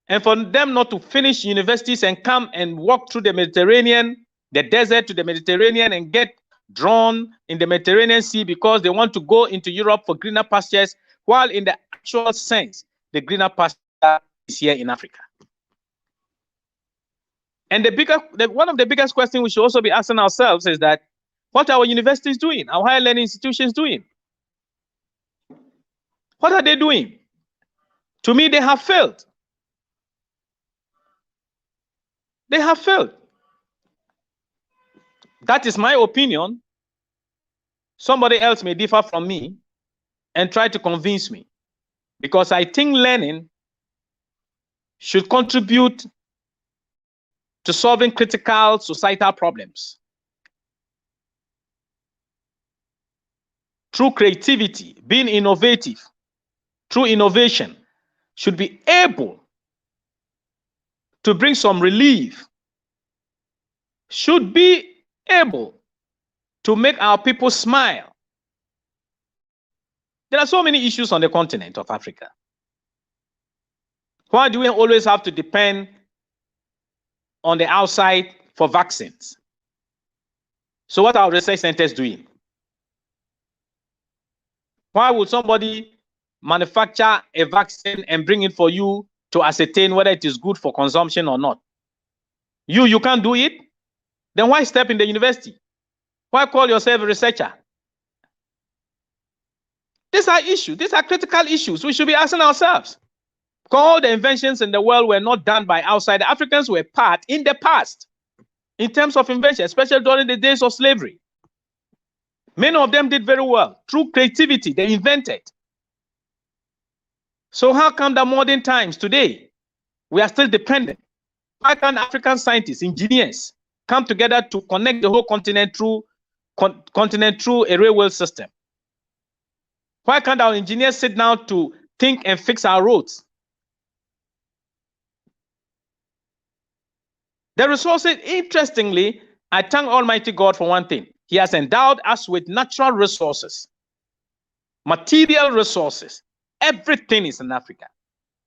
And for them not to finish universities and come and walk through the Mediterranean, the desert to the Mediterranean, and get drawn in the Mediterranean Sea because they want to go into Europe for greener pastures, while in the actual sense, the greener pasture is here in Africa. And one of the biggest questions we should also be asking ourselves is that, what are our universities doing? Our higher learning institutions doing? What are they doing? To me, they have failed. They have failed. That is my opinion. Somebody else may differ from me and try to convince me, because I think learning should contribute to solving critical societal problems through creativity, being innovative, through innovation, should be able to bring some relief, should be able to make our people smile. There are so many issues on the continent of Africa. Why do we always have to depend on the outside for vaccines? So what are our research centers doing? Why would somebody manufacture a vaccine and bring it for you to ascertain whether it is good for consumption or not? You can't do it? Then why step in the university? Why call yourself a researcher? These are issues. These are critical issues we should be asking ourselves. Because all the inventions in the world were not done by outside. The Africans were part in the past in terms of invention, especially during the days of slavery. Many of them did very well. Through creativity, they invented. So how come the modern times today, we are still dependent? Why can't African scientists, engineers, come together to connect the whole continent through a railway system? Why can't our engineers sit down to think and fix our roads? The resources, interestingly, I thank Almighty God for one thing. He has endowed us with natural resources, material resources. Everything is in Africa.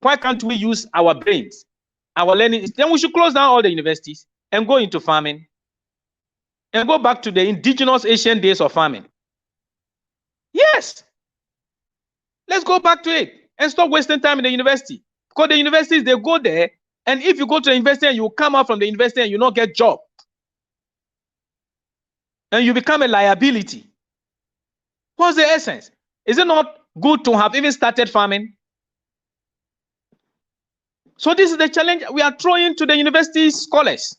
Why can't we use our brains, our learning? Then we should close down all the universities and go into farming and go back to the indigenous Asian days of farming. Yes. Let's go back to it and stop wasting time in the university. Because the universities, they go there, and if you go to the university and you come out from the university and you not get job, and you become a liability, what's the essence? Is it not good to have even started farming? So this is the challenge we are throwing to the university scholars.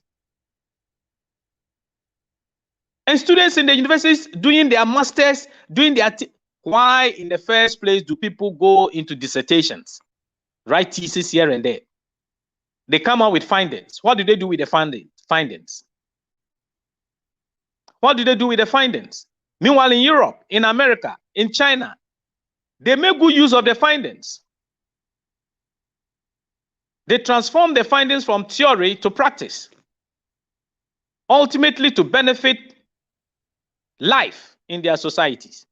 And students in the universities doing their masters, doing their... Why in the first place do people go into dissertations, write theses here and there? They come out with findings. What do they do with the findings? What do they do with the findings? Meanwhile, in Europe, in America, in China, they make good use of the findings. They transform the findings from theory to practice, ultimately to benefit life in their societies.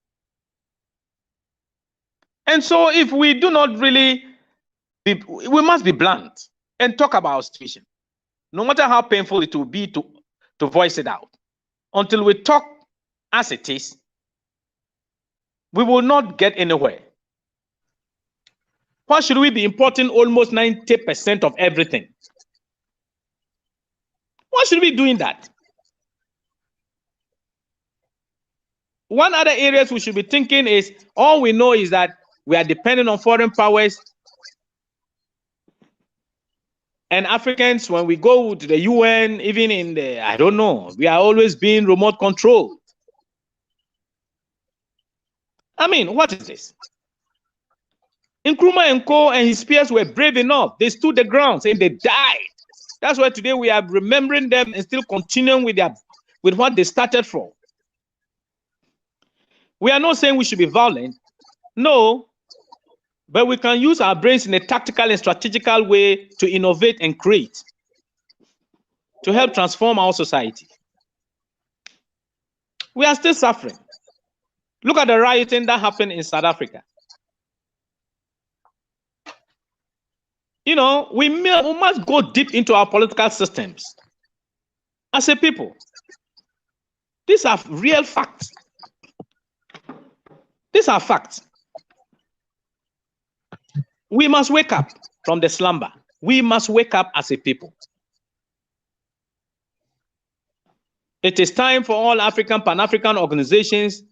And so if we do not really, we must be blunt and talk about our situation, no matter how painful it will be to voice it out. Until we talk as it is, we will not get anywhere. Why should we be importing almost 90% of everything? Why should we be doing that? One other areas we should be thinking is, all we know is that we are dependent on foreign powers. And Africans, when we go to the UN, even in the, I don't know, we are always being remote controlled. I mean, what is this? Nkrumah and Co. and his peers were brave enough. They stood the ground and they died. That's why today we are remembering them and still continuing with what they started from. We are not saying we should be violent. No, but we can use our brains in a tactical and strategical way to innovate and create, to help transform our society. We are still suffering. Look at the rioting that happened in South Africa. You know, we must go deep into our political systems as a people. These are real facts. These are facts. We must wake up from the slumber. We must wake up as a people. It is time for all African, Pan-African organizations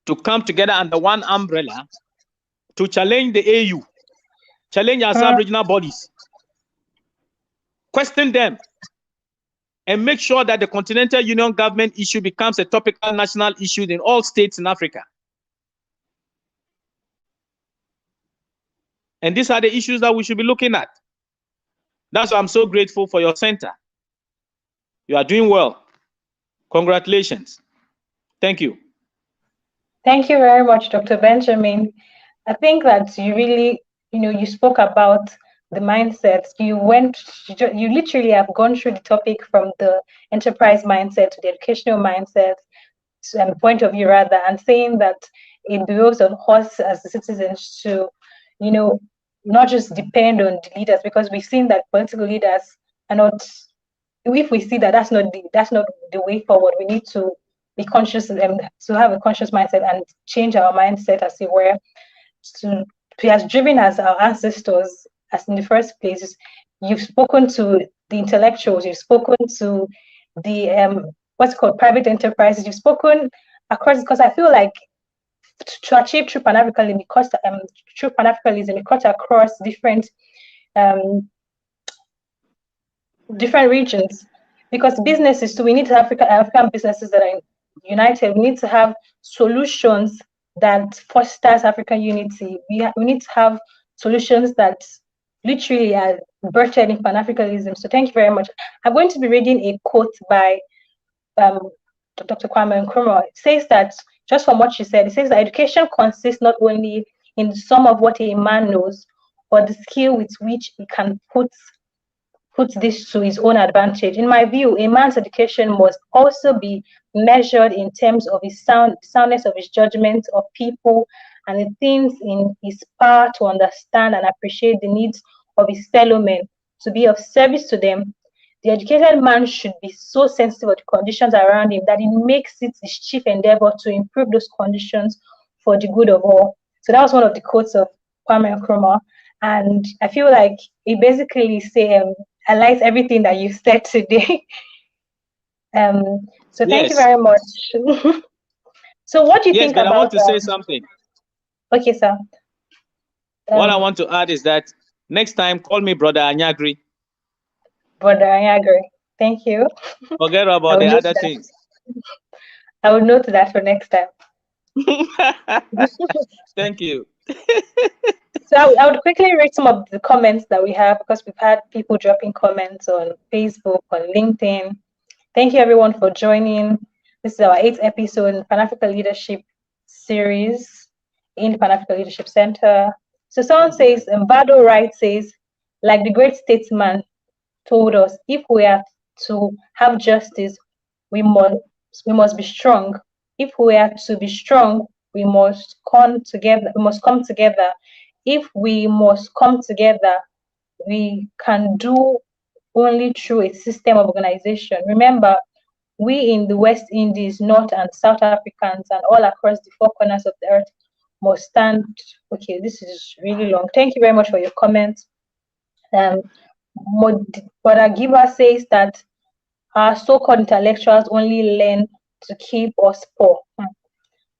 to come together under one umbrella to challenge the AU, challenge our sub-regional bodies, question them, and make sure that the Continental Union government issue becomes a topical national issue in all states in Africa. And these are the issues that we should be looking at. That's why I'm so grateful for your center. You are doing well. Congratulations. Thank you. Thank you very much, Dr. Benjamin. I think that you really, you spoke about the mindsets. You literally have gone through the topic from the enterprise mindset to the educational mindset and point of view rather, and saying that it behoves on us as citizens to, not just depend on the leaders, because we've seen that political leaders are not. If we see that that's not the way forward, we need to be conscious and to have a conscious mindset and change our mindset, as it were, to be as driven as our ancestors as in the first place. You've spoken to the intellectuals, you've spoken to the what's called private enterprises, you've spoken across, because I feel like to achieve true Pan-Africanism, it cuts across different regions, because businesses too, we need to have African businesses that are united. We need to have solutions that fosters African unity. We need to have solutions that literally are birthed in Pan-Africanism. So thank you very much. I'm going to be reading a quote by Dr. Kwame Nkrumah. It says that, just from what she said, it says that education consists not only in the sum of what a man knows, but the skill with which he can put this to his own advantage. In my view, a man's education must also be measured in terms of his soundness of his judgment of people and the things in his power to understand and appreciate the needs of his fellow men, to be of service to them. The educated man should be so sensitive of the conditions around him that he makes it his chief endeavor to improve those conditions for the good of all. So that was one of the quotes of Kwame Nkrumah, and I feel like it basically highlights everything that you said today. So thank you very much. So what do you think about? I want to say something. Okay, sir. What I want to add is that next time, call me Brother Anyagre. Brother Anyagre. Thank you. Forget about the other things. I will note that for next time. Thank you. So I would quickly read some of the comments that we have, because we've had people dropping comments on Facebook, on LinkedIn. Thank you everyone for joining. This is our 8th episode in Pan African Leadership series in the Pan African Leadership Center. So someone says, Mbado Wright says, like the great statesman told us, if we are to have justice, we must be strong. If we are to be strong, we must come together. If we must come together, we can do only through a system of organization. Remember, we in the West Indies, North and South Africans, and all across the 4 corners of the earth must stand. Okay, this is really long. Thank you very much for your comments. Brother Giver says that our so-called intellectuals only learn to keep us poor.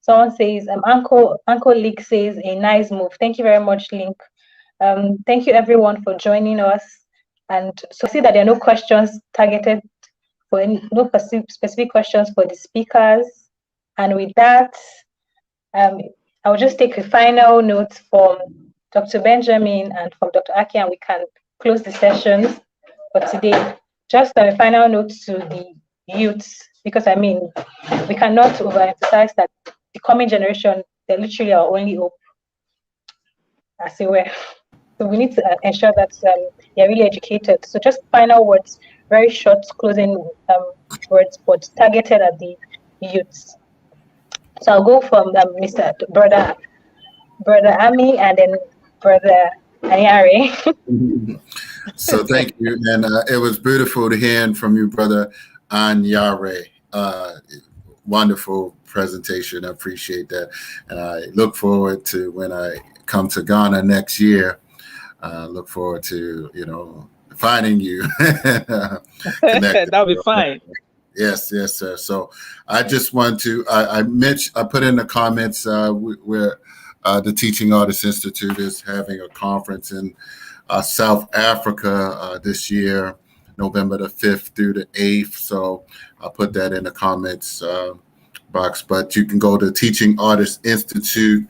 Someone says, Uncle Link says, a nice move. Thank you very much, Link. Thank you everyone for joining us. And so I see that there are no questions targeted for no specific questions for the speakers. And with that, I'll just take a final note from Dr. Benjamin and from Dr. Aki, and we can close the sessions for today. Just a final note to the youths, because I mean, we cannot overemphasize that the coming generation, they're literally our only hope, as it were. So we need to ensure that they're really educated. So just final words, very short closing words, but targeted at the youths. So I'll go from Brother Ami and then Brother Anyagre. So thank you, and it was beautiful to hear from you, Brother Anyagre. Wonderful presentation. I appreciate that, and I look forward to when I come to Ghana next year. Look forward to finding you. That'll be fine. Yes, sir. So I just want to I put in the comments where the Teaching Artists Institute is having a conference in South Africa this year, November the 5th through the 8th. So I'll put that in the comments box. But you can go to Teaching Artists Institute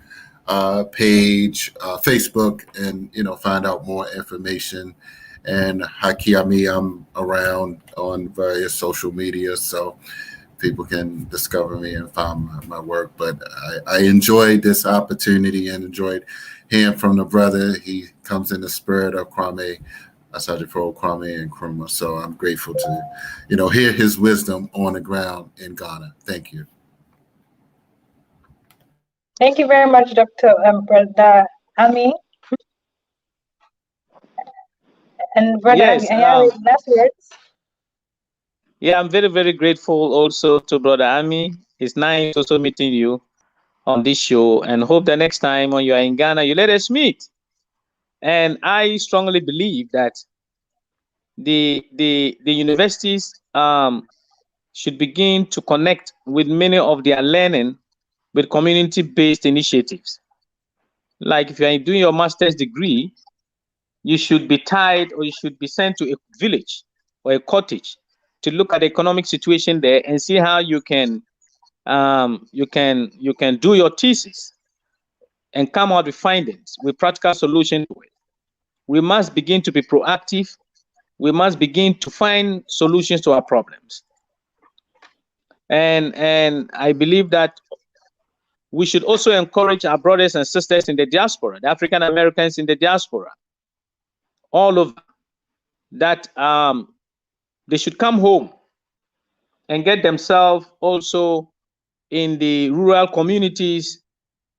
page, Facebook, and find out more information. And Hakiami, I'm around on various social media, so people can discover me and find my work. But I enjoyed this opportunity and enjoyed hearing from the brother. He comes in the spirit of Kwame, Asajifo Kwame and Nkrumah. So I'm grateful to, hear his wisdom on the ground in Ghana. Thank you. Thank you very much, Dr. Brother Ami. And Brother last words. Yeah, I'm very, very grateful also to Brother Ami. It's nice also meeting you on this show, and hope the next time when you are in Ghana, you let us meet. And I strongly believe that the universities should begin to connect with many of their learning with community-based initiatives. Like if you're doing your master's degree, you should be tied or you should be sent to a village or a cottage to look at the economic situation there and see how you can do your thesis and come out with findings, with practical solutions to it. We must begin to be proactive. We must begin to find solutions to our problems. And I believe that we should also encourage our brothers and sisters in the diaspora, the African Americans in the diaspora, all over, that they should come home and get themselves also in the rural communities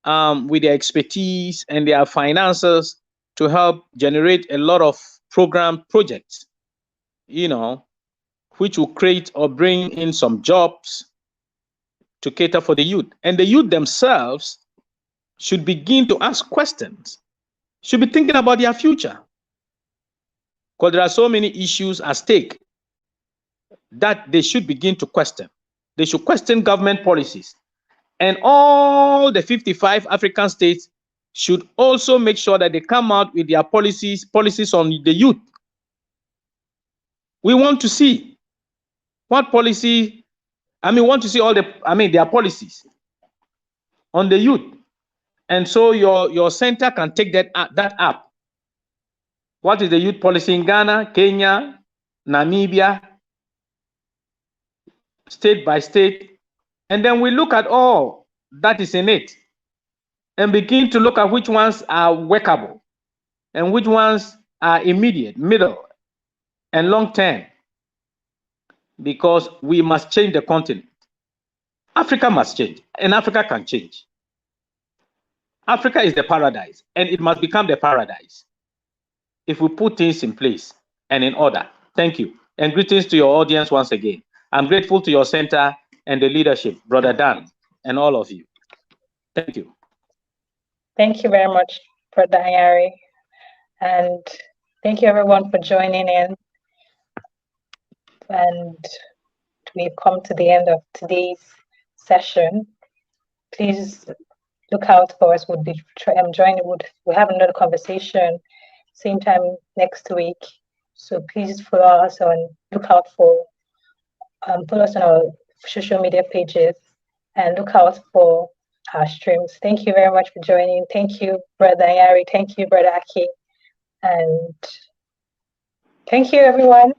with their expertise and their finances to help generate a lot of projects, which will create or bring in some jobs to cater for the youth. And the youth themselves should begin to ask questions, should be thinking about their future. Because there are so many issues at stake that they should begin to question. They should question government policies. And all the 55 African states should also make sure that they come out with their policies on the youth. We want to see what policy, want to see all their policies on the youth. And so your center can take that up. What is the youth policy in Ghana, Kenya, Namibia, state by state? And then we look at all that is in it and begin to look at which ones are workable and which ones are immediate, middle, and long term. Because we must change the continent. Africa must change, and Africa can change. Africa is the paradise, and it must become the paradise if we put things in place and in order. Thank you. And greetings to your audience once again. I'm grateful to your center and the leadership, Brother Dan, and all of you. Thank you. Thank you very much, Brother Anyagre. And thank you everyone for joining in. And we've come to the end of today's session. Please look out for us. We'll be joining. We'll have another conversation same time next week. So please follow us and look out for follow us on our social media pages and look out for our streams. Thank you very much for joining. Thank you, Brother Anyagre. Thank you, Brother Aki. And thank you, everyone.